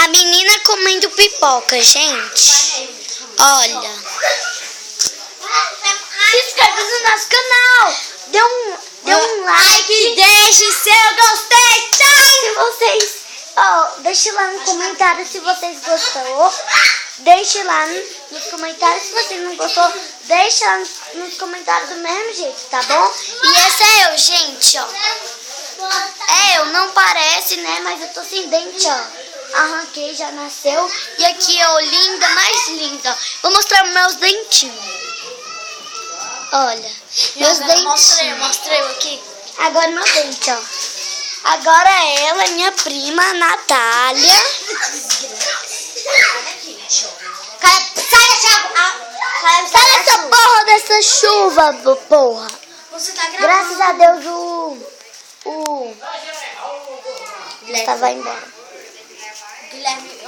A menina comendo pipoca, gente. Olha. Se inscreva no nosso canal. Dê um like. Deixe seu gostei. Se vocês... deixe lá no comentário se vocês gostou. Deixe lá nos comentários se vocês não gostou. Deixe lá nos comentários do mesmo jeito, tá bom? E essa é eu, gente, ó. Eu, não parece, né? Mas eu tô sem dente, ó. Arranquei, já nasceu. E aqui, ó, linda, mais linda. Vou mostrar meus dentinhos. Olha, meus dentinhos. Mostrei aqui. Agora meu dente, ó. Agora ela, minha prima, Natália. Sai dessa porra dessa chuva, porra. Você tá gravando. Graças a Deus o estava embora. Guilherme.